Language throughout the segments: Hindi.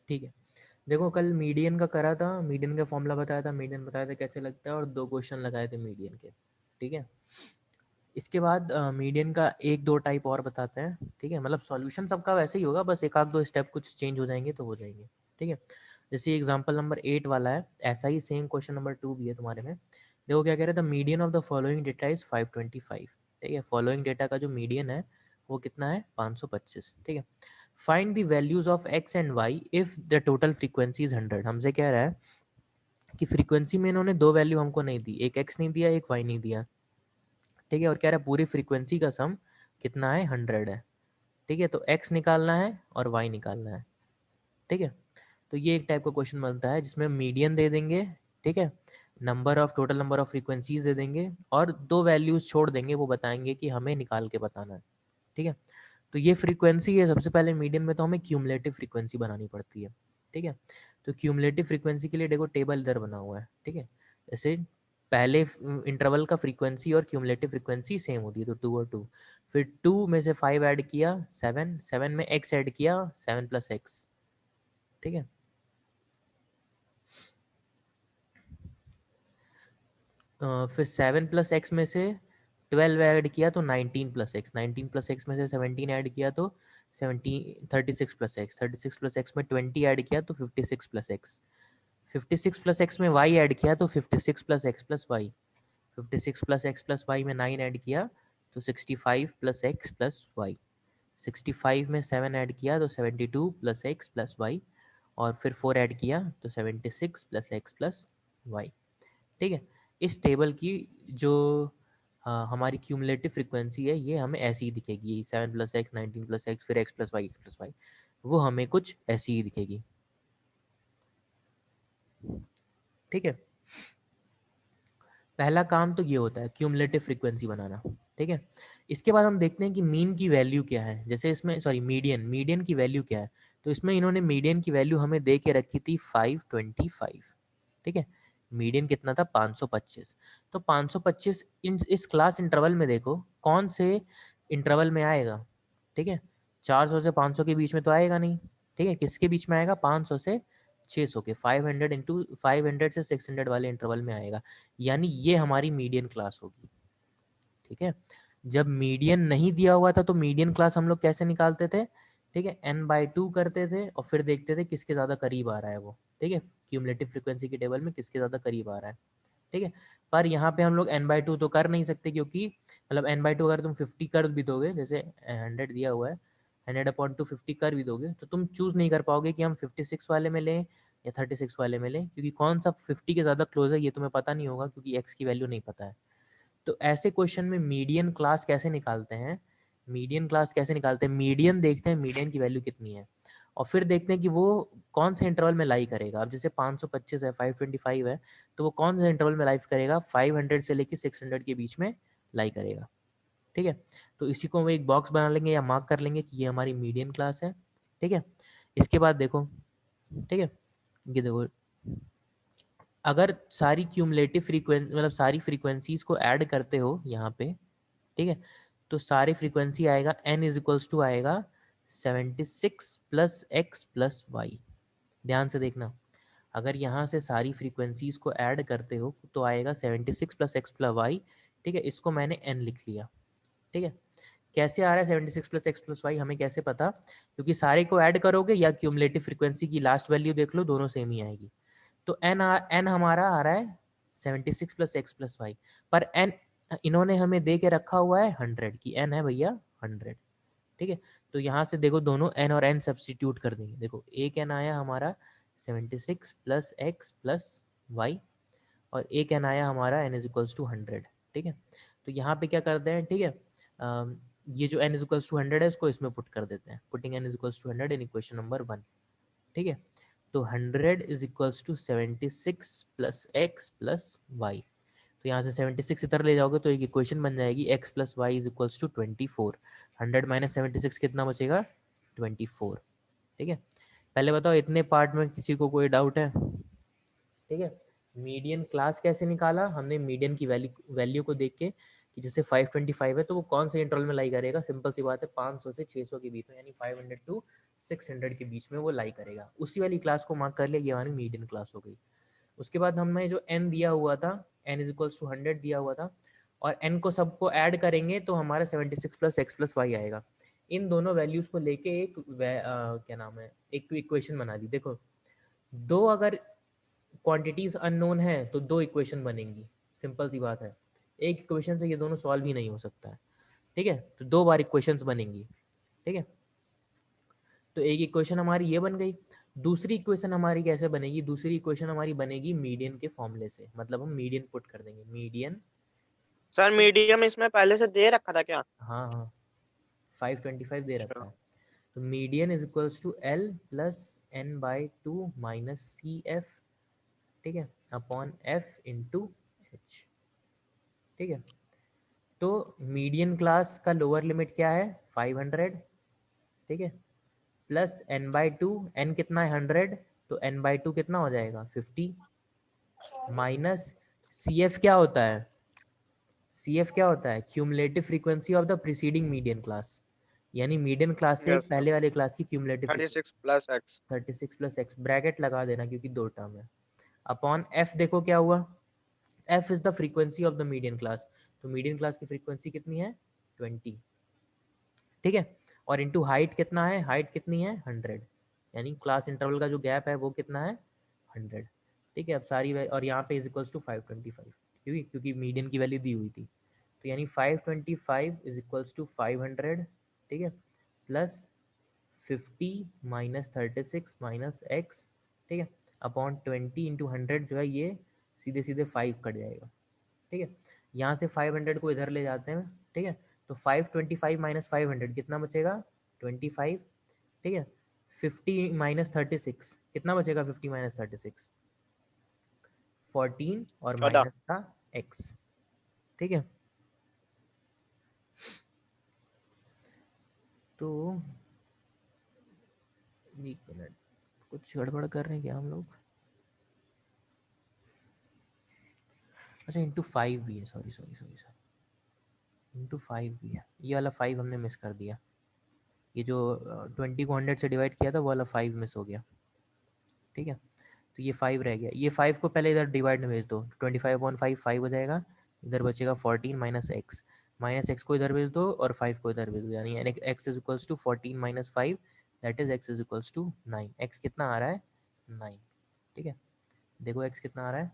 ठीक है, देखो कल मीडियन का करा था, मीडियन का फॉर्मूला बताया था, मीडियन बताया था कैसे लगता है, और 2 क्वेश्चन लगाए थे मीडियन के। ठीक है, इसके बाद मीडियन का 1-2 टाइप और बताते हैं। ठीक है, मतलब सॉल्यूशन सबका वैसे ही होगा, बस एक आध दो स्टेप कुछ चेंज हो जाएंगे तो हो जाएंगे। ठीक है, जैसे एग्जांपल नंबर 8 वाला है, ऐसा ही सेम क्वेश्चन नंबर 2 भी है तुम्हारे में। देखो क्या कह रहे हैं, the median of the following data is 525। ठीक है, फॉलोइंग डेटा का जो मीडियन है वो कितना है, 525। ठीक है, find the values of x and y if the total frequency is 100। हमसे कह रहा है कि फ्रीक्वेंसी में इन्होंने 2 वैल्यू हमको नहीं दी, एक एक्स नहीं दिया, एक वाई नहीं दिया। ठीक है, और कह रहा है पूरी फ्रीक्वेंसी का सम कितना है, 100 है। ठीक है, तो एक्स निकालना है और वाई निकालना है। ठीक है, तो ये एक टाइप का क्वेश्चन बनता है जिसमें मीडियन दे देंगे। ठीक है, टोटल नंबर ऑफ फ्रीक्वेंसीज दे देंगे और 2 वैल्यूज छोड़ देंगे, वो बताएंगे कि हमें निकाल के बताना है। ठीक है, तो ये फ्रीक्वेंसी है, सबसे पहले मीडियन में तो हमें क्यूमुलेटिव फ्रीक्वेंसी बनानी पड़ती है। ठीक है, तो क्यूमुलेटिव फ्रीक्वेंसी के लिए देखो टेबल इधर बना हुआ है। ठीक है, जैसे पहले इंटरवल का फ्रीक्वेंसी और क्यूमुलेटिव फ्रीक्वेंसी सेम होती है, तो 2 और 2, फिर 2 में से 5 ऐड किया 7, 7 में x ऐड किया 7 प्लस एक्स। ठीक है, फिर 7 प्लस एक्स में से 12 ऐड किया तो 19 प्लस एक्स, 19 प्लस एक्स में से 17 ऐड किया तो 17, 36 प्लस एक्स, 36 प्लस एक्स में 20 ऐड किया तो 56 प्लस एक्स, 56 प्लस एक्स में वाई ऐड किया तो 56 plus x plus y, 56 plus x plus y में 9 ऐड किया तो 65 प्लस एक्स प्लस वाई, 65 में 7 ऐड किया तो 72 प्लस एक्स प्लस वाई, और फिर 4 ऐड किया तो 76 प्लस एक्स प्लस वाई। ठीक है, इस टेबल की जो हमारी क्यूमुलेटिव फ्रीक्वेंसी है ये हमें ऐसी ही दिखेगी, 7 प्लस एक्स, 19 प्लस एक्स, फिर एक्स प्लस वाई, वो हमें कुछ ऐसी ही दिखेगी। ठीक है, पहला काम तो ये होता है क्यूमुलेटिव फ्रीक्वेंसी बनाना। ठीक है, इसके बाद हम देखते हैं कि मीन की वैल्यू क्या है, जैसे इसमें सॉरी मीडियन, मीडियन की वैल्यू क्या है। तो इसमें इन्होंने मीडियन की वैल्यू हमें दे के रखी थी 525। ठीक है, मीडियन कितना था, 525। तो 525 इस क्लास इंटरवल में देखो कौन से इंटरवल में आएगा। ठीक है, 400 से 500 के बीच में तो आएगा नहीं। ठीक है, किसके बीच में आएगा, 500 से 600 के, 500 इंटू 500 से 600 वाले इंटरवल में आएगा, यानी ये हमारी मीडियन क्लास होगी। ठीक है, जब मीडियन नहीं दिया हुआ था तो मीडियन क्लास हम लोग कैसे निकालते थे, ठीक है, n/2 करते थे और फिर देखते थे किसके ज़्यादा करीब आ रहा है वो। ठीक है, क्यूमुलेटिव फ्रीक्वेंसी के टेबल में किसके ज़्यादा करीब आ रहा है। ठीक है, पर यहाँ पे हम लोग n/2 तो कर नहीं सकते, क्योंकि मतलब n/2 अगर तुम 50 कर भी दोगे, जैसे 100 दिया हुआ है, 100/2 50 कर भी दोगे तो तुम चूज़ नहीं कर पाओगे कि हम 56 वाले में लें या 36 वाले में लें, क्योंकि कौन सा 50 के ज़्यादा क्लोज है ये तुम्हें पता नहीं होगा, क्योंकि x की वैल्यू नहीं पता है। तो ऐसे क्वेश्चन में मीडियन क्लास कैसे निकालते हैं, मीडियन क्लास कैसे निकालते हैं, मीडियन देखते हैं मीडियन की वैल्यू कितनी है, और फिर देखते हैं कि वो कौन से इंटरवल में लाई करेगा। अब जैसे 525 है, 525 है, तो वो कौन से इंटरवल में लाइफ करेगा, 500 से लेके 600 के बीच में लाई करेगा। ठीक है, तो इसी को हम एक बॉक्स बना लेंगे या मार्क कर लेंगे कि ये हमारी मीडियन क्लास है। ठीक है, इसके बाद देखो, ठीक है, ये देखो, अगर सारी क्यूमुलेटिव फ्रीक्वेंसी मतलब सारी फ्रीक्वेंसीज को ऐड करते हो यहाँ पे, ठीक है, तो सारी फ्रीक्वेंसी आएगा n इज इक्वल्स टू आएगा 76 प्लस एक्स प्लस वाई। ध्यान से देखना, अगर यहाँ से सारी फ्रीक्वेंसीज को ऐड करते हो तो आएगा 76 प्लस एक्स प्लस वाई। ठीक है, इसको मैंने n लिख लिया। ठीक है, कैसे आ रहा है 76 प्लस एक्स प्लस वाई, हमें कैसे पता, क्योंकि सारे को ऐड करोगे या क्यूमुलेटिव फ्रीक्वेंसी की लास्ट वैल्यू देख लो, दोनों सेम ही आएगी। तो n हमारा आ रहा है 76 प्लस एक्स प्लस वाई, पर n इन्होंने हमें दे के रखा हुआ है 100 की, n है भैया 100। ठीक है, तो यहाँ से देखो दोनों n और n सब्सटीट्यूट कर देंगे, देखो एक n आया हमारा 76 प्लस एक्स प्लस वाई, और एक n आया हमारा n इज इक्वल्स टू 100। ठीक है, तो यहाँ पे क्या करते हैं, ठीक है, ये जो n इज इक्वल्स टू 100 है इसको इसमें पुट कर देते हैं, putting n is equals to 100 in equation number 1। ठीक है, तो 100 is equals to 76 plus x plus y, तो यहाँ से 76 इधर ले जाओगे तो एक इक्वेशन बन जाएगी x plus y is equals to 24। 100 minus 76 कितना बचेगा, 24। ठीक है, पहले बताओ इतने पार्ट में किसी को कोई डाउट है। ठीक है, मीडियन क्लास कैसे निकाला हमने, मीडियन की वैल्यू को देख के कि जैसे 525 है तो वो कौन से इंटरवल में लाई करेगा, सिंपल सी बात है 500 से 600 के बीच में, यानी 500 टू 600 के बीच में वो लाई करेगा। उसी वाली क्लास को मार्क कर लिया, ये हमारी मीडियन क्लास हो गई। उसके बाद हमें जो n दिया हुआ था, n इज इक्वल्स टू 100 दिया हुआ था, और n को सबको ऐड करेंगे तो हमारा 76 प्लस एक्स प्लस वाई आएगा। इन दोनों वैल्यूज़ को लेके एक क्या नाम है, एक इक्वेशन बना दी। देखो दो अगर क्वांटिटीज़ अननोन है तो दो इक्वेशन बनेंगी, सिंपल सी बात है। एक इक्वेशन से ये दोनों सॉल्व ही नहीं हो सकता है, ठीक है, तो दो बार इक्वेशंस बनेंगी, ठीक है। तो एक इक्वेशन हमारी ये बन गई, दूसरी इक्वेशन हमारी कैसे बनेगी, दूसरी इक्वेशन हमारी बनेगी मीडियन के फॉर्मूले से, मतलब हम मीडियन पुट कर देंगे, मीडियन। सर मीडियम इसमें पहले से दे रखा था क्या? हाँ हाँ 525 दे रखा अच्छा। है। तो median is equals to L plus n by two minus C F, ठीक है, अपॉन एफ इंटू एच, ठीक है। तो मीडियन क्लास का लोअर लिमिट क्या है 500, ठीक है, plus n by two, n कितना है 100, तो एन बाई टू कितना हो जाएगा 50, माइनस सी एफ क्या होता है, सी एफ क्या होता है, cumulative frequency of the preceding median class, यानी मीडियन क्लास से यस सर। पहले वाले क्लास की cumulative frequency. 36 plus x. 36 plus x, bracket लगा देना क्योंकि दो टर्म है, अपॉन एफ। देखो क्या हुआ, F is the frequency of the median class, तो मीडियन क्लास की फ्रीक्वेंसी कितनी है 20, ठीक है, और इनटू हाइट कितना है, हाइट कितनी है 100, यानी क्लास इंटरवल का जो गैप है वो कितना है 100, ठीक है। अब सारी और यहाँ पे इज इक्वल्स टू 525, क्योंकि क्योंकि मीडियन की वैल्यू दी हुई थी, तो यानी 525 इज इक्वल्स टू 500, ठीक है, प्लस 50 माइनस 36 माइनस एक्स, ठीक है, अपॉन 20 इंटू 100 जो है ये सीधे सीधे 5 कट जाएगा, ठीक है। यहाँ से 500 को इधर ले जाते हैं, ठीक है, तो 525 माइनस 500 कितना बचेगा 25, ठीक है। 50 माइनस 36 कितना बचेगा, 50 माइनस 36 14, और 14। माइनस का x, ठीक है। तो एक मिनट, कुछ गड़बड़ कर रहे हैं क्या हम लोग, अच्छा इंटू 5 भी है, sorry sorry sorry sorry, into 5 भी है, ये वाला 5 हमने मिस कर दिया, ये जो 20 को 100 से डिवाइड किया था वो वाला 5 मिस हो गया, ठीक है। तो ये 5 रह गया, ये 5 को पहले इधर डिवाइड में भेज दो, 25/5 5 हो जाएगा, इधर बचेगा 14 माइनस एक्स को इधर भेज दो और 5 को इधर भेज दो, यानी x is equals to 14 minus 5, that is x is equals to 9। X कितना आ रहा है 9, ठीक है। देखो एक्स कितना आ रहा है,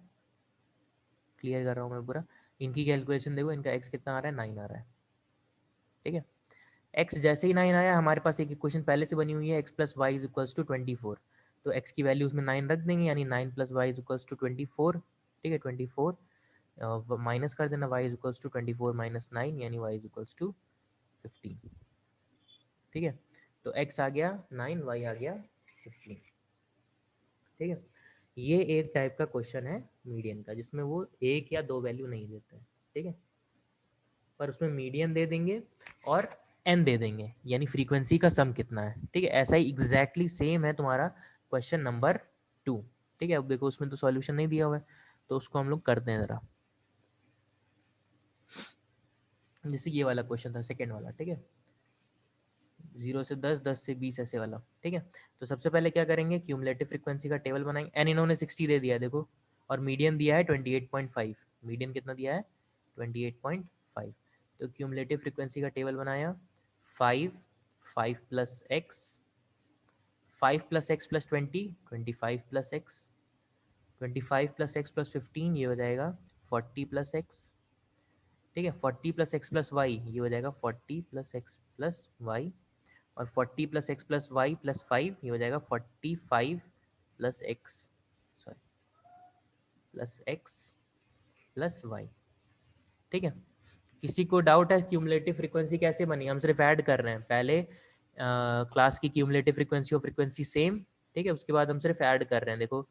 क्लियर कर रहा हूँ मैं पूरा, इनकी कैलकुलेशन देखो, इनका एक्स कितना आ रहा है 9 आ रहा है, ठीक है। एक्स जैसे ही 9 आया, हमारे पास एक इक्वेशन पहले से बनी हुई है, x plus y is equals to 24, तो एक्स की वैल्यू उसमें 9 रख देंगे, यानी 9 plus y is equals to 24, ठीक है, 24 माइनस कर देना, y is equals to 24 minus 9, यानी वाई इज इक्वल्स टू 15, ठीक है। तो एक्स आ गया 9, वाई आ गया 15, ठीक है। ये एक टाइप का क्वेश्चन है मीडियन का, जिसमें वो एक या दो वैल्यू नहीं देते हैं, ठीक है, पर उसमें मीडियन दे देंगे और एन दे देंगे, यानी फ्रीक्वेंसी का सम कितना है, ठीक है। ऐसा ही एग्जैक्टली सेम है तुम्हारा क्वेश्चन नंबर 2, ठीक है। अब देखो उसमें तो सॉल्यूशन नहीं दिया हुआ है, तो उसको हम लोग करते हैं ज़रा, जैसे ये वाला क्वेश्चन था सेकेंड वाला, ठीक है, 0 से 10, 10 से 20 ऐसे वाला, ठीक है। तो सबसे पहले क्या करेंगे, क्यूमुलेटिव फ्रीक्वेंसी का टेबल बनाएंगे, एन इन्होंने 60 दे दिया है देखो, और मीडियन दिया है 28.5, मीडियन कितना दिया है 28.5, तो क्यूमुलेटिव फ्रीक्वेंसी का टेबल बनाया, 5, 5 plus x, 5 plus x plus 20, 25 plus x, 25 plus x plus 15, ये हो जाएगा 40 प्लस एक्स, ठीक है। 40 प्लस एक्स प्लस वाई, ये हो जाएगा 40 प्लस एक्स प्लस वाई, और 40 plus x plus y plus 5, ये हो जाएगा 45 plus x, sorry, plus x plus y, ठीक है। किसी को डाउट है क्यूमुलेटिव फ्रीक्वेंसी कैसे बनी, हम सिर्फ ऐड कर रहे हैं, पहले क्लास की क्यूमुलेटिव फ्रीक्वेंसी और फ्रीक्वेंसी सेम, ठीक है, उसके बाद हम सिर्फ ऐड कर रहे हैं। देखो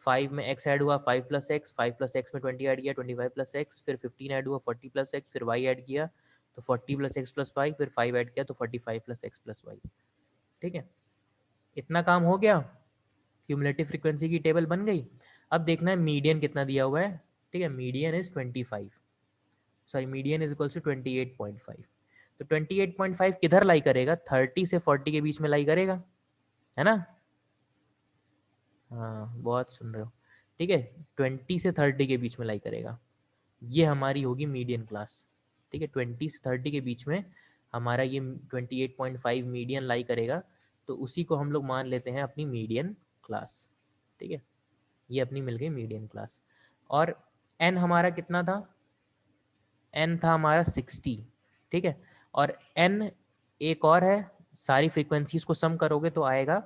5 में x ऐड हुआ, 5 प्लस एक्स, 5 प्लस एक्स में 20 ऐड किया, 25 प्लस एक्स, फिर 15 ऐड हुआ, 40 प्लस एक्स, फिर y ऐड किया तो 40 प्लस एक्स प्लस वाई, फिर 5 ऐड किया तो 45 प्लस एक्स प्लस वाई, ठीक है। इतना काम हो गया, क्यूमुलेटिव फ्रीक्वेंसी की टेबल बन गई। अब देखना है मीडियन कितना दिया हुआ है, ठीक है, median is 25, sorry median is equals to 28.5। तो 28.5 किधर लाई करेगा? 30 से 40 के बीच में लाई करेगा, है ना? हाँ बहुत सुन रहे हो, ठीक है। 20 से 30 के बीच में लाई करेगा, ये हमारी होगी मीडियन क्लास, ठीक है। 20 से 30 के बीच में हमारा ये 28.5 मीडियन लाई करेगा, तो उसी को हम लोग मान लेते हैं अपनी मीडियन क्लास, ठीक है। ये अपनी मिल गई मीडियन क्लास। और एन हमारा कितना था? एन था हमारा 60, ठीक है। और एन एक और है, सारी फ्रीक्वेंसीज को सम करोगे तो आएगा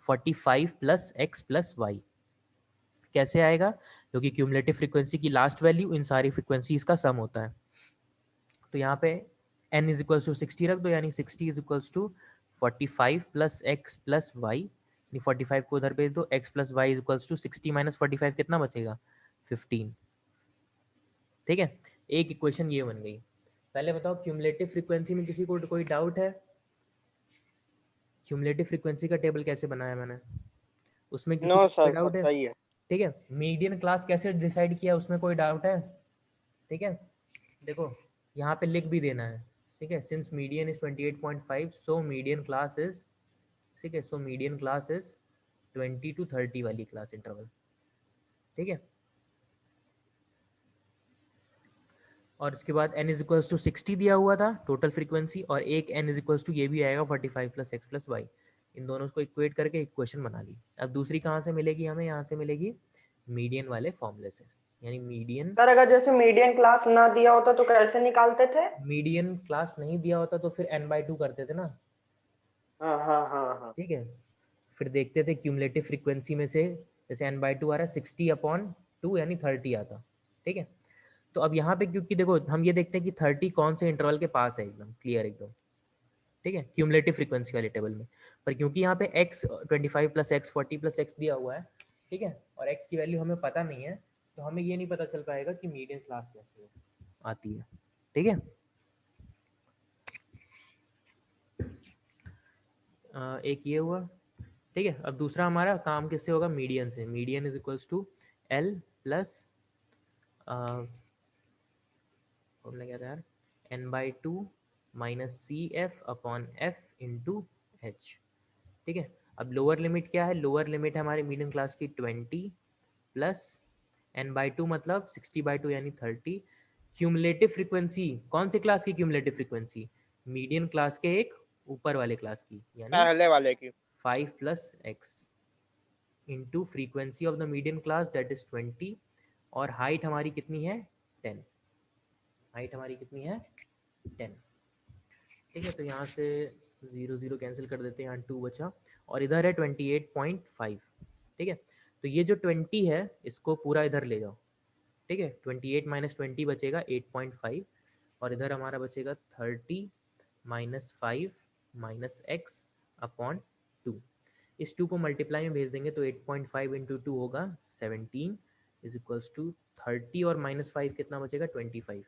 45 प्लस एक्स प्लस वाई। कैसे आएगा? क्योंकि क्यूमुलेटिव फ्रीक्वेंसी की लास्ट वैल्यू इन सारी फ्रीक्वेंसीज का सम होता है। तो यहाँ पे n इज इक्वल्स टू 60 रख दो, यानी 60 is equals to 45 plus x plus y, यानी 45 को उधर भेज दो, x plus y is equals to 60 minus 45 कितना बचेगा? 15, ठीक है। एक इक्वेशन ये बन गई। पहले बताओ क्यूमुलेटिव फ्रीक्वेंसी में किसी को कोई डाउट है? क्यूमुलेटिव फ्रीक्वेंसी का टेबल कैसे बनाया मैंने, उसमें किसी नो को कोई सर, सब डाउट है? सही है। ठीक है। मीडियन क्लास कैसे डिसाइड किया, उसमें कोई डाउट है? ठीक है, देखो यहाँ पे लिख भी देना है, ठीक है। Since median is 28.5 so median class is, ठीक है, so median class is 20 to 30 वाली क्लास इंटरवल, ठीक है। और इसके बाद n इज इक्वल्स टू 60 दिया हुआ था टोटल फ्रीक्वेंसी, और एक n इज इक्वल्स टू ये भी आएगा 45 प्लस एक्स प्लस वाई। इन दोनों को इक्वेट करके इक्वेशन बना ली। अब दूसरी कहाँ से मिलेगी हमें? यहाँ से मिलेगी मीडियन वाले फॉर्मूले से, यानी मीडियन। सर अगर जैसे मीडियन क्लास ना दिया होता तो कैसे निकालते थे? मीडियन क्लास नहीं दिया होता तो फिर n/2 करते थे ना, हाँ हाँ हाँ हाँ। ठीक है। फिर देखते थे क्यूमुलेटिव फ्रीक्वेंसी में से, जैसे n/2 आ रहा है 60/2 यानी 30 आता, ठीक है। तो अब यहाँ पे क्योंकि देखो हम ये देखते हैं कि 30 कौन से इंटरवल के पास है, एकदम क्लियर एकदम, ठीक है, क्यूमुलेटिव फ्रीक्वेंसी वाले टेबल में। पर क्योंकि यहाँ पे x 25 plus x 40 plus x दिया हुआ है, ठीक है, और x की वैल्यू हमें पता नहीं है, तो हमें ये नहीं पता चल पाएगा कि मीडियन क्लास कैसे आती है, ठीक है। एक ये हुआ, ठीक है। अब दूसरा हमारा काम किससे होगा? मीडियन से। Median is equals to L plus formula क्या था यार, n/2 minus C F upon F into H, ठीक है। अब लोअर लिमिट क्या है? लोअर लिमिट है हमारे मीडियम क्लास की 20 प्लस n/2 मतलब 60/2 यानी 30। क्यूमुलेटिव फ्रीक्वेंसी कौन से क्लास की? क्यूमुलेटिव फ्रीक्वेंसी मीडियम क्लास के एक ऊपर वाले क्लास की, यानी पहले वाले की। 5 plus x into frequency of the medium class that is 20, और हाइट हमारी कितनी है? 10। हाइट हमारी कितनी है? 10, ठीक है। तो यहाँ से 0 0 कैंसिल कर देते हैं, यहाँ 2 बचा, और इधर है 28.5, ठीक है। तो ये जो 20 है इसको पूरा इधर ले जाओ, ठीक है। 28 माइनस 20 बचेगा 8.5, और इधर हमारा बचेगा 30 माइनस 5 माइनस एक्स अपॉन 2। इस 2 को मल्टीप्लाई में भेज देंगे तो 8.5 इंटू 2 होगा 17 इज इक्वल्स टू 30, और माइनस 5 कितना बचेगा? 25,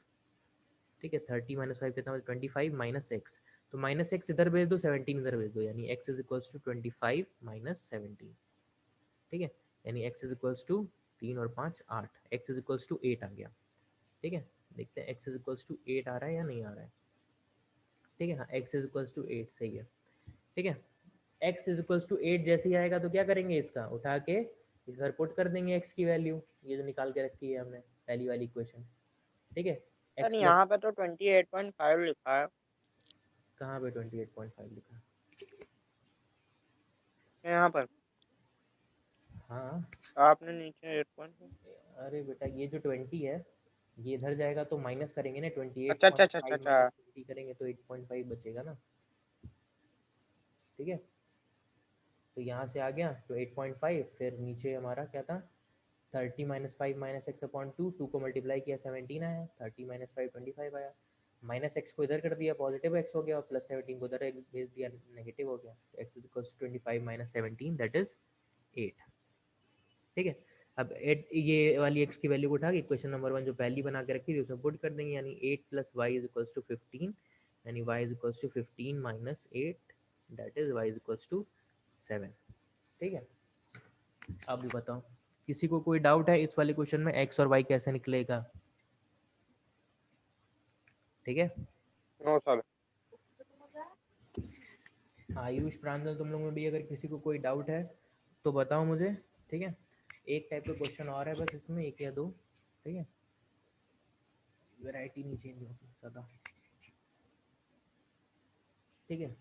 ठीक है। 30 माइनस 5 कितना बचेगा? 25 माइनस एक्स, तो माइनस एक्स इधर भेज दो, 17 इधर भेज दो, यानी x is equals to 25 minus 17, ठीक है। यानी x इज इक्वल्स टू 3 और 5 8, x इज इक्वल्स टू 8 आ गया, ठीक है। देखते हैं x इज इक्वल्स टू 8 आ रहा है या नहीं आ रहा है, ठीक है। हाँ x इज इक्वल्स टू 8 सही है, ठीक है। x इज इक्वल्स टू 8 जैसे ही आएगा तो क्या करेंगे? इसका उठा के इधर पुट कर देंगे x की वैल्यू, ये जो निकाल के रखी है हमने पहली वाली इक्वेशन, ठीक है। सर x प्लस, यहाँ पे तो 28.5 लिखा है। कहाँ पे 28.5 लिखा है? यहाँ पर हाँ, आपने नीचे 8. अरे बेटा ये जो 20 है ये इधर जाएगा तो माइनस करेंगे ना, अच्छा अच्छा अच्छा अच्छा 28.5 अच्छा। माइनस 20 करेंगे तो 8.5 बचेगा ना, ठीक है। तो यहाँ से आ गया तो 8.5, फिर नीचे हमारा क्या था? 30 माइनस 5 माइनस एक्स अपॉन 2, 2 को मल्टीप्लाई किया 17 आया, 30 माइनस 5 25 आया, माइनस एक्स को इधर कर दिया पॉजिटिव एक्स हो गया, और प्लस 17 को इधर भेज दिया नेगेटिव हो गया, तो x is equals 25 minus 17 that is 8, ठीक है। अब एट ये वाली एक्स की वैल्यू को उठा के इक्वेशन नंबर 1 जो पहली बना के रखी थी उसमें पुट कर देंगे, यानी 8 plus y is equals to 15, यानी y is equals to 15 minus 8 that is y is equals to 7, ठीक है। अब भी बताओ किसी को कोई डाउट है इस वाले क्वेश्चन में एक्स और वाई कैसे निकलेगा? ठीक है। No sir. आयुष, प्रांजल, तुम लोगों में भी अगर किसी को कोई डाउट है तो बताओ मुझे, ठीक है। एक टाइप का क्वेश्चन और है बस इसमें, एक या दो, ठीक है, वैरायटी नहीं चेंज होगी ज़्यादा, ठीक है।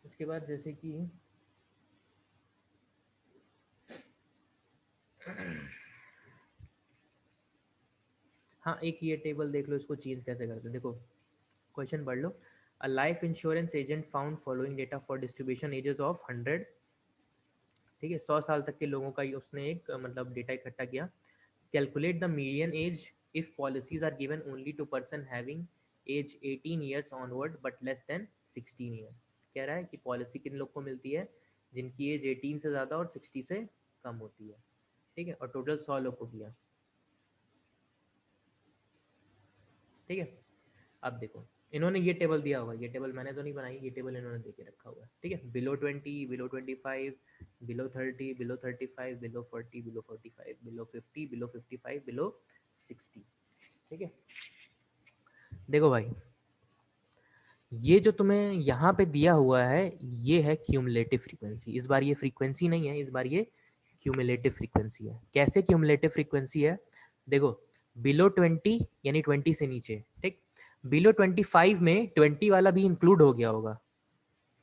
उसके बाद जैसे कि हाँ, एक ये टेबल देख लो, इसको चेंज कैसे करते हैं, देखो क्वेश्चन पढ़ लो। A life insurance agent found following data for distribution ages of 100, ठीक है, 100 साल तक के लोगों का उसने एक मतलब डेटा इकट्ठा किया। Calculate the median age if policies are given only to person having age 18 years onward but less than 16 year. कह रहा है कि पॉलिसी किन लोग को मिलती है जिनकी एज 18 से ज़्यादा और 60 से कम होती है, ठीक है, और टोटल 100 लोग को किया, ठीक है। अब देखो इन्होंने ये टेबल दिया हुआ है, ये टेबल मैंने तो नहीं बनाई, ये टेबल इन्होंने दे के रखा हुआ है, ठीक है। Below 20, below 25, below 30, below 35, below 40, below 45, below 50, below 55, below 60, ठीक है। देखो भाई, ये जो तुम्हें यहाँ पे दिया हुआ है ये है क्यूमुलेटिव फ्रीक्वेंसी। इस बार ये फ्रीक्वेंसी नहीं है, इस बार ये क्यूमुलेटिव फ्रीक्वेंसी है। कैसे क्यूमुलेटिव फ्रीक्वेंसी है, देखो बिलो 20 यानी 20 से नीचे, ठीक। बिलो 25 में 20 वाला भी इंक्लूड हो गया होगा,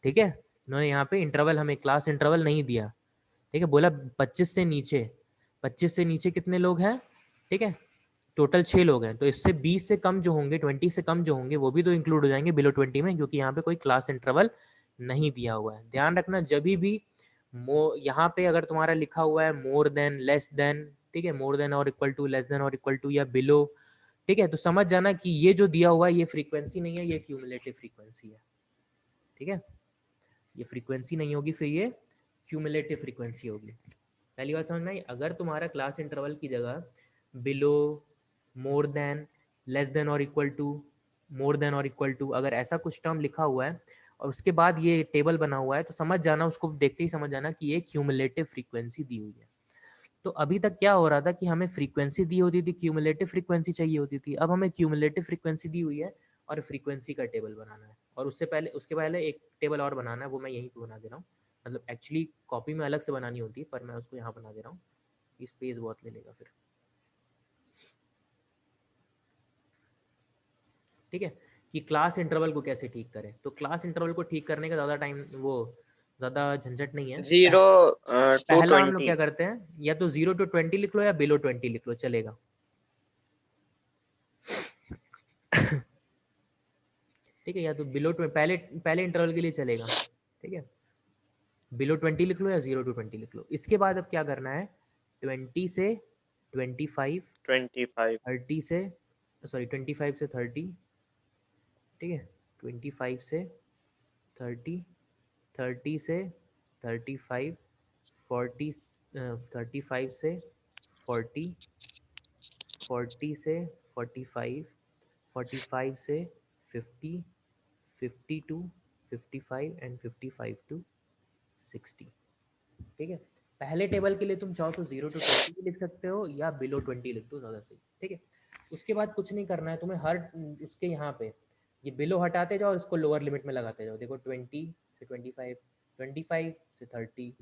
ठीक है। इन्होंने यहाँ पे इंटरवल, हमें क्लास इंटरवल नहीं दिया, ठीक है, बोला 25 से नीचे। 25 से नीचे कितने लोग हैं, ठीक है, टोटल 6 लोग हैं, तो इससे 20 से कम जो होंगे, 20 से कम जो होंगे वो भी तो इंक्लूड हो जाएंगे बिलो 20 में, क्योंकि यहाँ पे कोई क्लास इंटरवल नहीं दिया हुआ है। ध्यान रखना जब भी यहाँ पे अगर तुम्हारा लिखा हुआ है मोर देन, लेस देन, ठीक है, मोर देन और इक्वल टू, लेस देन और इक्वल टू, या बिलो, ठीक है, तो समझ जाना कि ये जो दिया हुआ है ये फ्रीक्वेंसी नहीं है, ये क्यूमुलेटिव फ्रीक्वेंसी है, ठीक है। ये फ्रीक्वेंसी नहीं होगी, फिर ये क्यूमुलेटिव फ्रीक्वेंसी होगी। पहली बात समझ में आई। अगर तुम्हारा क्लास इंटरवल की जगह below, more than, less than और इक्वल टू, मोर देन और इक्वल टू, अगर ऐसा कुछ टर्म लिखा हुआ है और उसके बाद ये टेबल बना हुआ है, तो समझ जाना, उसको देखते ही समझ जाना कि ये क्यूमुलेटिव फ्रीक्वेंसी दी हुई है। तो अभी तक क्या हो रहा था कि हमें फ्रीक्वेंसी दी होती थी, क्यूमुलेटिव फ्रीक्वेंसी चाहिए होती थी। अब हमें क्यूमुलेटिव फ्रीक्वेंसी दी हुई है और फ्रीक्वेंसी का टेबल बनाना है, और उससे पहले, उसके पहले एक टेबल और बनाना है, वो मैं यहीं पे बना दे रहा हूँ। मतलब एक्चुअली कॉपी में अलग से बनानी होती है, पर मैं उसको यहाँ बना दे रहा हूँ, स्पेस बहुत ले लेगा फिर, ठीक है। कि क्लास इंटरवल को कैसे ठीक करें, तो क्लास इंटरवल को ठीक करने का ज़्यादा टाइम, वो ज़्यादा झंझट नहीं है। 0 टू पहला हम लोग 20। क्या करते हैं, या तो 0 to 20 लिख लो या बिलो 20 लिख लो, चलेगा, ठीक है। या तो बिलो, पहले पहले इंटरवल के लिए चलेगा, ठीक है, बिलो 20 लिख लो या 0 to 20 लिख लो। इसके बाद अब क्या करना है, 20 से 25, 25। 30 से, सॉरी 25 से 30, ठीक है, 25 से 30, 30 से 35, 40, 35 से 40, 40 से 45, 45 से 50, 50 टू 55 एंड 55 टू 60, ठीक है। पहले टेबल के लिए तुम चाहो तो 0 to 20 भी लिख सकते हो या बिलो 20 लिख दो, ज़्यादा सही, ठीक है। उसके बाद कुछ नहीं करना है तुम्हें, हर उसके यहाँ पे ये बिलो हटाते जाओ और इसको लोअर लिमिट में लगाते जाओ। देखो 20 से 25, 25 से 30,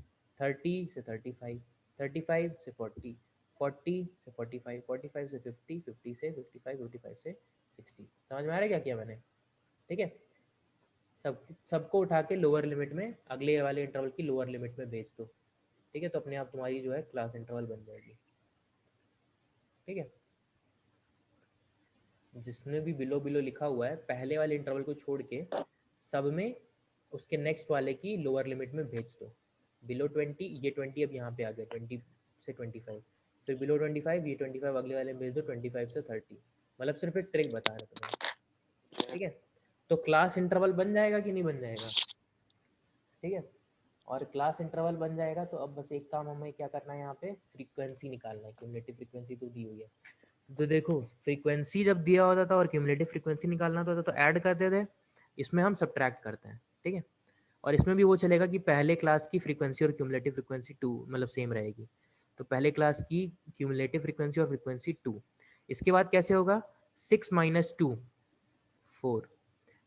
30 से 35, 35 से 40, 40 से 45, 45 से 50, 50 से 55, 55 से 60। समझ में आ रहा है क्या किया मैंने, ठीक है। सबको उठा के लोअर लिमिट में, अगले वाले इंटरवल की लोअर लिमिट में भेज दो, ठीक है, तो अपने आप तुम्हारी जो है क्लास इंटरवल बन जाएगी, ठीक है। जिसमें भी बिलो बिलो लिखा हुआ है पहले वाले इंटरवल को छोड़ के सब में उसके नेक्स्ट वाले की लोअर लिमिट में भेज दो। बिलो 20, ये 20 अब यहाँ पे आ गया, 20 से 25, फिर बिलो 25, ये 25 अगले वाले में भेज दो, 25 से 30। मतलब सिर्फ एक ट्रिक बता रहा तुम्हें, ठीक है। तो क्लास इंटरवल बन जाएगा कि नहीं बन जाएगा, ठीक है। और क्लास इंटरवल बन जाएगा तो अब बस एक काम हमें क्या करना है, यहाँ पे फ्रीक्वेंसी निकालना है। क्यूमुलेटिव फ्रीक्वेंसी तो दी हुई है, तो देखो फ्रीक्वेंसी जब दिया होता था और क्यूमुलेटिव फ्रीक्वेंसी निकालना होता था तो ऐड करते थे, इसमें हम सब्ट्रैक्ट करते हैं, ठीक है। और इसमें भी वो चलेगा कि पहले क्लास की फ्रीक्वेंसी और क्यूमुलेटिव फ्रीक्वेंसी 2 मतलब सेम रहेगी, तो पहले क्लास की क्यूमुलेटिव फ्रीक्वेंसी और फ्रीक्वेंसी 2। इसके बाद कैसे होगा, 6 - 2 4,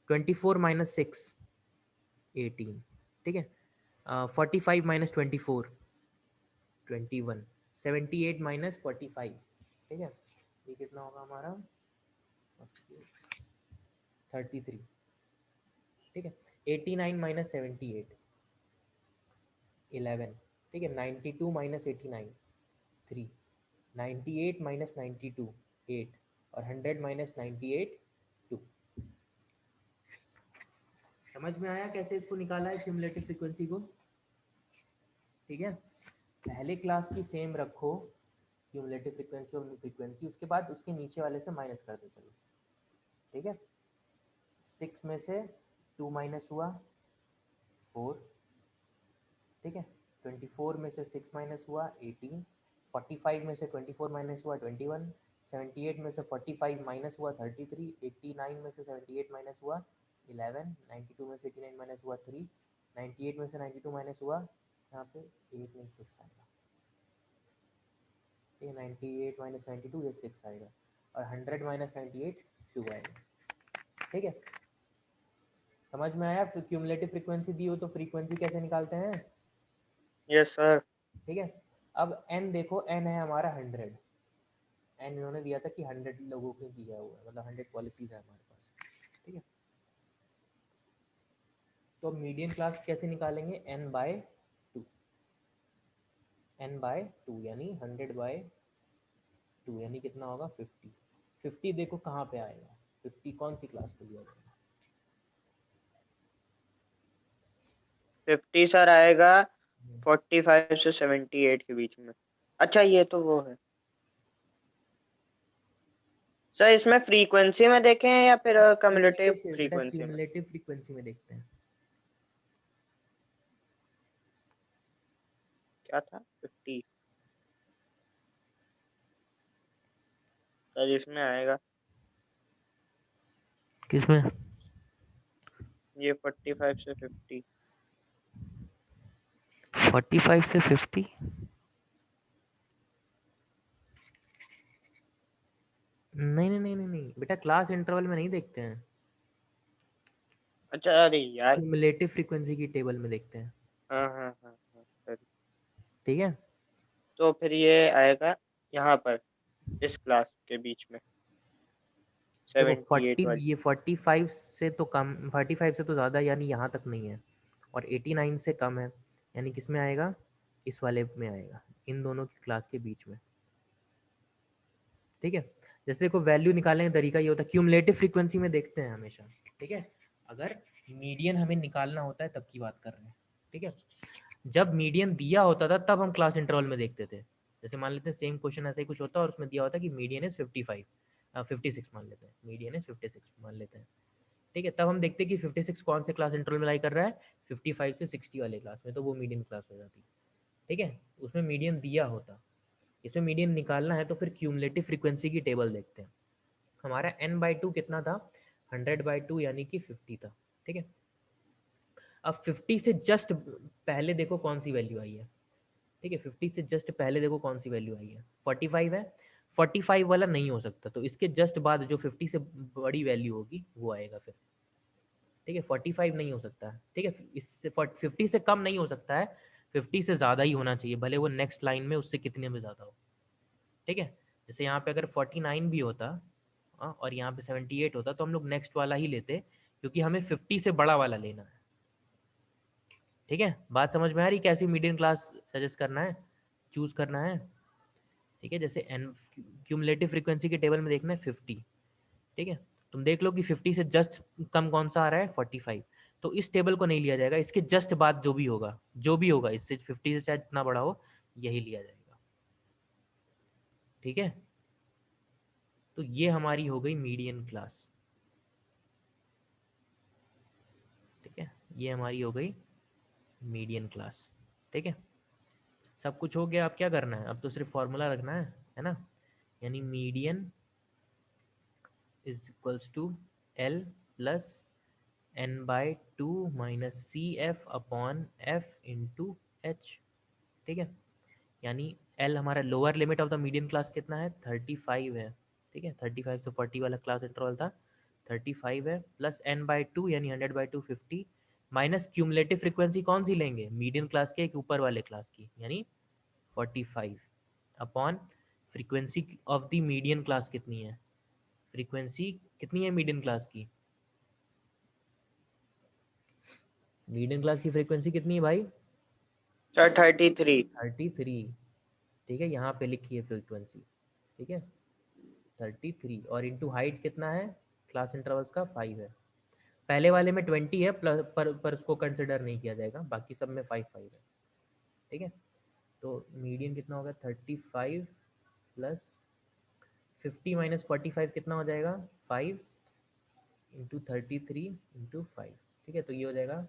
24 माइनस 6 18, ठीक है। 45 माइनस 24 21, 78 माइनस 45, ठीक है। ये कितना होगा हमारा 33, ठीक है। 89 माइनस 78 11, ठीक है। 92 माइनस 89 3, 98 माइनस 92 8, और 100 माइनस 98 2। समझ में आया कैसे इसको निकाला है क्यूमुलेटिव फ्रीक्वेंसी को? ठीक है, पहले क्लास की सेम रखो क्यूमुलेटिव फ्रीक्वेंसी और फ्रीक्वेंसी, उसके बाद उसके नीचे वाले से माइनस कर दो, चलो ठीक है। 6 में से 2 माइनस हुआ 4, ठीक है। 24 में से 6 माइनस हुआ 18, 45 में से 24 माइनस हुआ 21, 78 में से 45 माइनस हुआ 33, 89 में से 78 माइनस हुआ 11, 92 में से 89 माइनस हुआ 3, 98 में से 92 माइनस हुआ यहाँ पे 8 में 6 आएगा, ठीक है। 98 माइनस 92 ये 6 आएगा, और 100 माइनस 98 2 आएगा, ठीक है। समझ में आया? फिर क्यूमुलेटिव फ्रीक्वेंसी दी हो तो फ्रीक्वेंसी कैसे निकालते हैं? Yes sir. ठीक है। अब n देखो, n है हमारा 100, n इन्होंने दिया था कि 100 लोगों ने दिया हुआ है, मतलब 100 पॉलिसीज है हमारे पास, ठीक है। तो मीडियन क्लास कैसे निकालेंगे? n बाय 2, n बाय 2 यानी 100 बाय 2 यानी कितना होगा 50। 50 देखो कहाँ पे आएगा, 50 कौन सी क्लास के लिए आएगा? 50 सर आएगा 45 से 78 के बीच में। अच्छा ये तो वो है सर, इसमें फ्रीक्वेंसी में देखें या फिर कम्युलेटिव क्यूमुलेटिव बेटा, फ्रीक्वेंसी में? क्यूमुलेटिव फ्रीक्वेंसी में देखते हैं। क्या था 50 सर इसमें आएगा, किसमें? ये 45 से 50। 45 से 50? नहीं नहीं नहीं नहीं नहीं बेटा, क्लास इंटरवल में नहीं देखते हैं, अच्छा अरे यार। क्यूमुलेटिव फ्रीक्वेंसी की टेबल में देखते हैं, हाँ हाँ हाँ हाँ सर। ठीक है। तो फिर ये आएगा यहाँ पर इस क्लास के बीच में देखो 78 वाली। ये 45 से तो कम, 45 से तो ज़्यादा यानी यहाँ तक नहीं है, और 89 से कम है यानी किस में आएगा? इस वाले में आएगा, इन दोनों की क्लास के बीच में, ठीक है। जैसे देखो वैल्यू निकालने का तरीका ये होता है, क्यूमुलेटिव फ्रीक्वेंसी में देखते हैं हमेशा, ठीक है। अगर मीडियन हमें निकालना होता है तब की बात कर रहे हैं, ठीक है। जब मीडियन दिया होता था तब हम क्लास इंटरवल में देखते थे। जैसे मान लेते हैं सेम क्वेश्चन ऐसा ही कुछ होता है और उसमें दिया होता है कि मीडियन इज 55, 56 मान लेते हैं, मीडियन इज 56 मान लेते हैं, ठीक है। तब हम देखते हैं कि 56 कौन से क्लास इंटरवल में लाई कर रहा है, 55 से 60 वाले क्लास में, तो वो मीडियन क्लास हो जाती, ठीक है। उसमें मीडियन दिया होता, इसमें मीडियन निकालना है तो फिर क्यूमुलेटिव फ्रीक्वेंसी की टेबल देखते हैं। हमारा n/2 कितना था? 100/2 यानी कि 50 था, ठीक है। अब 50 से जस्ट पहले देखो कौन सी वैल्यू आई है, ठीक है। 50 से जस्ट पहले देखो कौन सी वैल्यू आई है, 45 है। 45 वाला नहीं हो सकता, तो इसके जस्ट बाद जो 50 से बड़ी वैल्यू होगी वो आएगा फिर, ठीक है। 45 नहीं हो सकता है, ठीक है। इससे 50 से कम नहीं हो सकता है, 50 से ज़्यादा ही होना चाहिए, भले वो नेक्स्ट लाइन में उससे कितने में ज़्यादा हो, ठीक है। जैसे यहाँ पे अगर 49 भी होता, और यहाँ पे 78 होता, तो हम लोग नेक्स्ट वाला ही लेते, क्योंकि हमें 50 से बड़ा वाला लेना है, ठीक है। बात समझ में आ रही कैसी मीडियन क्लास सजेस्ट करना है, चूज करना है, ठीक है। जैसे एन क्यूमुलेटिव फ्रीक्वेंसी के टेबल में देखना है 50, ठीक है। तुम देख लो कि 50 से जस्ट कम कौन सा आ रहा है 45, तो इस टेबल को नहीं लिया जाएगा, इसके जस्ट बाद जो भी होगा इससे 50 से चाहे जितना बड़ा हो यही लिया जाएगा, ठीक है। तो ये हमारी हो गई मीडियन क्लास, ठीक है। ये हमारी हो गई मीडियन क्लास, ठीक है। सब कुछ हो गया, अब क्या करना है? अब तो सिर्फ फॉर्मूला रखना है ना। यानी median is equals to L plus n/2 minus C F upon F into H, ठीक है। यानी एल हमारा lower limit of the median class कितना है 35 है, ठीक है। 35 से 40 वाला क्लास इंटरवल था, 35 है प्लस n/2 यानी 100/2 50 माइनस क्यूमुलेटिव फ्रीक्वेंसी कौन सी लेंगे, मीडियन क्लास के एक ऊपर वाले क्लास की, यानी 45 upon frequency of the median class कितनी है, फ्रीक्वेंसी कितनी है मीडियन क्लास की, मीडियन क्लास की फ्रीक्वेंसी कितनी है भाई, सर 33। 33। ठीक है, यहाँ पे लिखी है फ्रीक्वेंसी, ठीक है 33 और इंटू हाइट कितना है, क्लास इंटरवल्स का 5 है, पहले वाले में 20 है प्लस पर उसको कंसिडर नहीं किया जाएगा, बाकी सब में 5 है। ठीक है, तो मीडियन कितना होगा 35 प्लस 50 माइनस 45 कितना हो जाएगा 5 इंटू 33 इंटू 5। ठीक है, तो ये हो जाएगा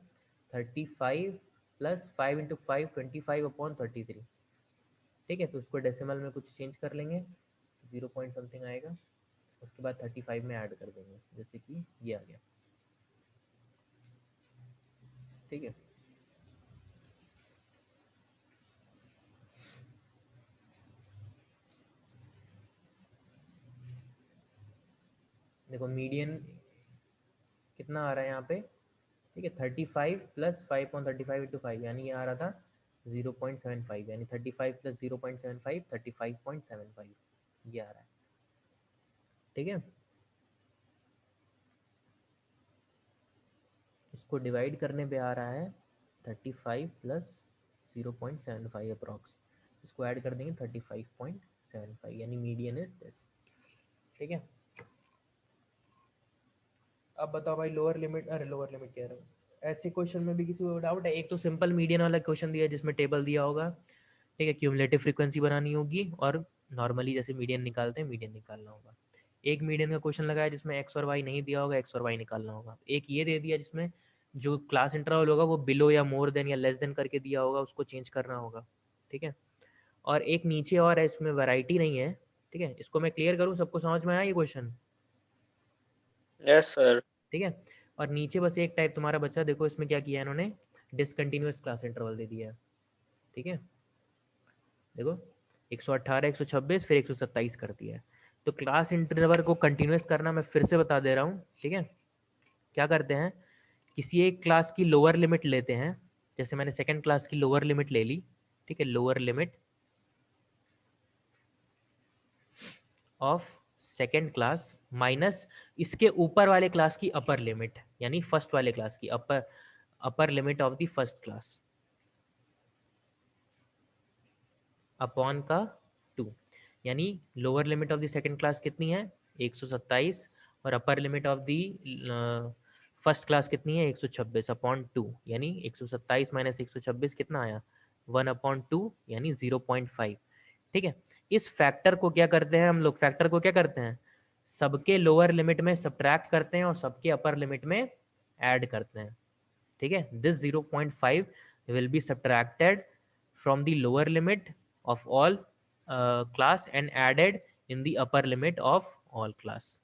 35 प्लस 5 इंटू 5 25/33। ठीक है, तो उसको डेसिमल में कुछ चेंज कर लेंगे, 0 पॉइंट समथिंग आएगा, उसके बाद 35 में ऐड कर देंगे, जैसे कि ये आ गया। ठीक है, देखो मीडियन कितना आ रहा है यहाँ पे, ठीक है 35 प्लस 5/35 इंटू 5 यानी ये आ रहा था 0.75, यानी 35 प्लस 0.75 35.75 ये आ रहा है। ठीक है, इसको डिवाइड करने पे आ रहा है 35 प्लस 0.75 अप्रॉक्स, इसको ऐड कर देंगे 35.75 यानी मीडियन इज दिस। ठीक है, अब बताओ भाई लोअर लिमिट, अरे लोअर लिमिट कह रहा हूँ, ऐसे क्वेश्चन में भी किसी को डाउट है, एक तो सिंपल मीडियन वाला क्वेश्चन दिया है जिसमें टेबल दिया होगा, ठीक है क्यूमुलेटिव फ्रीक्वेंसी बनानी होगी और नॉर्मली जैसे मीडियन निकालते हैं मीडियन निकालना होगा। एक मीडियन का क्वेश्चन लगाया जिसमें एक्स और वाई नहीं दिया होगा, एक्स और वाई निकालना होगा। एक ये दे दिया जिसमें जो क्लास इंटरवल होगा वो बिलो या मोर देन या लेस देन करके दिया होगा, उसको चेंज करना होगा। ठीक है, और एक नीचे और है, इसमें वैरायटी नहीं है। ठीक है, इसको मैं क्लियर करूँ, सबको समझ में आया ये क्वेश्चन। Yes sir. ठीक है, और नीचे बस एक टाइप तुम्हारा बच्चा, देखो इसमें क्या किया है इन्होंने, डिसकंटिन्यूअस क्लास इंटरवल दे दिया है। ठीक है, देखो 118 126 फिर 127 कर दिया है। तो क्लास इंटरवल को कंटिन्यूअस करना मैं फिर से बता दे रहा हूँ। ठीक है, क्या करते हैं, किसी एक क्लास की लोअर लिमिट लेते हैं, जैसे मैंने सेकंड क्लास की लोअर लिमिट ले ली। ठीक है, lower limit of second class minus इसके ऊपर वाले क्लास की अपर लिमिट, यानी फर्स्ट वाले क्लास की अपर limit of the first class upon का 2, यानी lower limit of the second class कितनी है 127 और अपर limit of the first class कितनी है 126 अपॉन 2, यानी 127 माइनस 126 कितना आया 1/2 यानी 0.5। ठीक है, इस फैक्टर को क्या करते हैं हम लोग, फैक्टर को क्या करते हैं, सबके लोअर लिमिट में सब्ट्रैक्ट करते हैं और सबके अपर लिमिट में ऐड करते हैं। ठीक है, this 0.5 will be subtracted from the lower limit of all class and added in the upper limit of all class,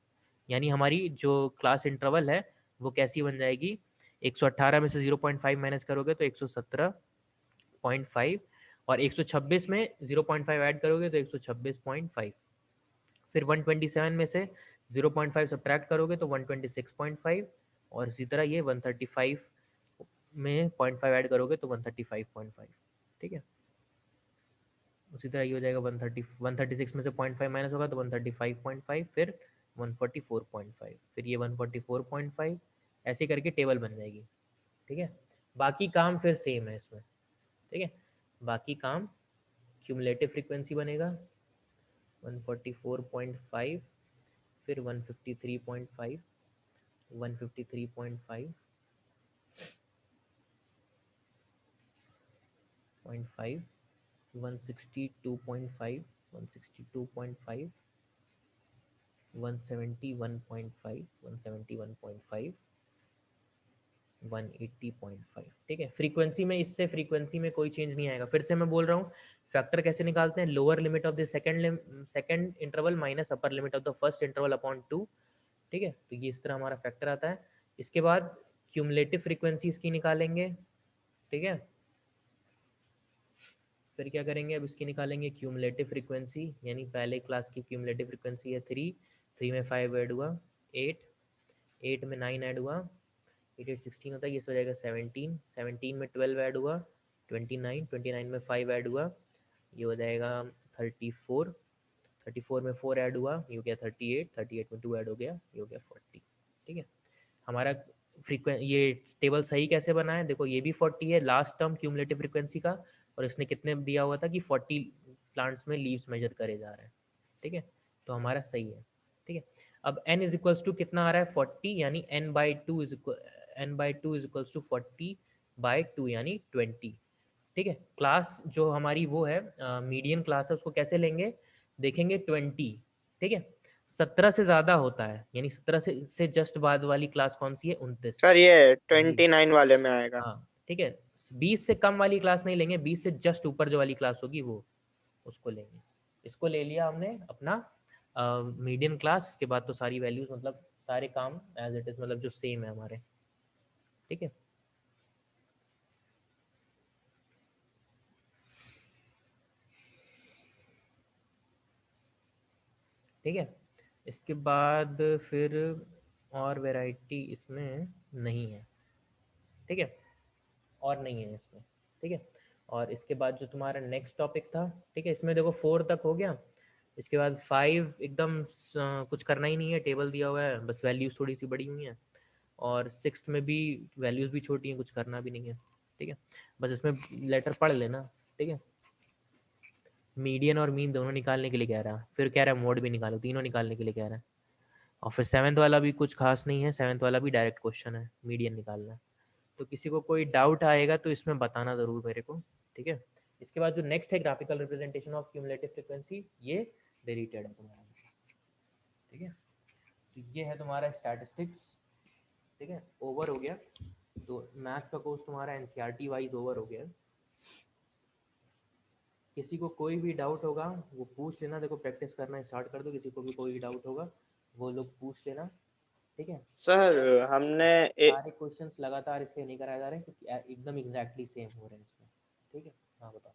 यानी हमारी जो क्लास इंटरवल है वो कैसी बन जाएगी, 118 में से 0.5 माइनस करोगे तो 117.5 और 126 में 0.5 ऐड करोगे तो 126.5, फिर 127 में से 0.5 सब्ट्रैक्ट करोगे तो 126.5 और इसी तरह ये 135 में 0.5 ऐड करोगे तो 135.5। ठीक है, उसी तरह ये हो जाएगा 136 में से 0.5 माइनस होगा तो 135.5 फिर 144.5 फिर ये 144.5, ऐसे करके टेबल बन जाएगी। ठीक है, बाकी काम फिर सेम है इसमें। ठीक है, बाकी काम क्यूमुलेटिव फ्रीक्वेंसी बनेगा 144.5 फिर 153.5 153.5 0.5 162.5 162.5 171.5 171.5 180.5। ठीक है, फ्रीक्वेंसी में इससे फ्रीक्वेंसी में कोई चेंज नहीं आएगा। फिर से मैं बोल रहा हूँ फैक्टर कैसे निकालते हैं, lower limit of the second interval minus upper limit of the first interval upon 2। ठीक है, तो ये इस तरह हमारा फैक्टर आता है। इसके बाद क्यूमुलेटिव फ्रीक्वेंसी इसकी निकालेंगे। ठीक है, फिर क्या करेंगे, अब इसकी निकालेंगे क्यूमुलेटिव फ्रीक्वेंसी, यानी पहले क्लास की क्यूमुलेटिव फ्रीक्वेंसी है 3 में 5 ऐड हुआ 8 8 में 9 ऐड हुआ, 8 8 16 होता है, ये हो जाएगा 17, 17 में 12 ऐड हुआ 29, 29 में 5 ऐड हुआ, ये हो जाएगा 34, 34 में 4 ऐड हुआ, ये हो गया 38, 38 में 2 ऐड हो गया, ये हो गया 40। ठीक है, हमारा ये टेबल सही कैसे बना है, देखो ये भी 40 है लास्ट टर्म क्यूमुलेटिव फ्रीक्वेंसी का, और इसने कितने दिया हुआ था कि 40 प्लांट्स में लीव्स मेजर करे जा रहे हैं। ठीक है, तो हमारा सही है। ठीक है, अब n इज इक्वल्स टू कितना आ रहा है 40, यानी n/2 इज इक्वल्स टू 40/2 यानी 20। ठीक है, क्लास जो हमारी वो है मीडियन क्लास है, उसको कैसे लेंगे, देखेंगे 20। ठीक है, 17 से ज़्यादा होता है, यानी 17 से जस्ट बाद वाली क्लास कौन सी है, 29। सर ये 29 वाले में आएगा। हाँ ठीक है, 20 से कम वाली क्लास नहीं लेंगे, 20 से जस्ट ऊपर जो वाली क्लास होगी वो, उसको लेंगे। इसको ले लिया हमने अपना मीडियन क्लास, इसके बाद तो सारी वैल्यूज मतलब सारे काम एज इट इज मतलब जो सेम है हमारे। ठीक है, ठीक है, इसके बाद फिर और वैरायटी इसमें नहीं है। ठीक है, और नहीं है इसमें। ठीक है, और इसके बाद जो तुम्हारा नेक्स्ट टॉपिक था, ठीक है, इसमें देखो 4 तक हो गया, इसके बाद 5 एकदम कुछ करना ही नहीं है, टेबल दिया हुआ है, बस वैल्यूज थोड़ी सी बड़ी हुई हैं, और 6 में भी वैल्यूज भी छोटी हैं, कुछ करना भी नहीं है। ठीक है, बस इसमें लेटर पढ़ लेना। ठीक है, मीडियन और मीन दोनों निकालने के लिए कह रहा है, फिर कह रहा है मोड भी निकालो, तीनों निकालने के लिए कह रहा है। और फिर 7th वाला भी कुछ खास नहीं है, 7th वाला भी डायरेक्ट क्वेश्चन है, मीडियन निकालना है। तो किसी को कोई डाउट आएगा तो इसमें बताना ज़रूर मेरे को। ठीक है, इसके बाद जो नेक्स्ट है graphical representation of cumulative frequency, ये डिलीटेड है तुम्हारा आंसर। ठीक है, तो ये है तुम्हारा स्टैटिस्टिक्स। ठीक है, ओवर हो गया, तो मैथ्स का कोर्स तुम्हारा एनसीईआरटी वाइज ओवर हो गया। किसी को कोई भी डाउट होगा वो पूछ लेना, देखो प्रैक्टिस करना स्टार्ट कर दो, किसी को भी कोई डाउट होगा वो लोग पूछ लेना। ठीक है, सर हमने सारे क्वेश्चंस लगातार इसलिए नहीं कराए जा रहे हैं क्योंकि एकदम एग्जैक्टली सेम हो रहे हैं इसमें। ठीक है, हाँ बताओ।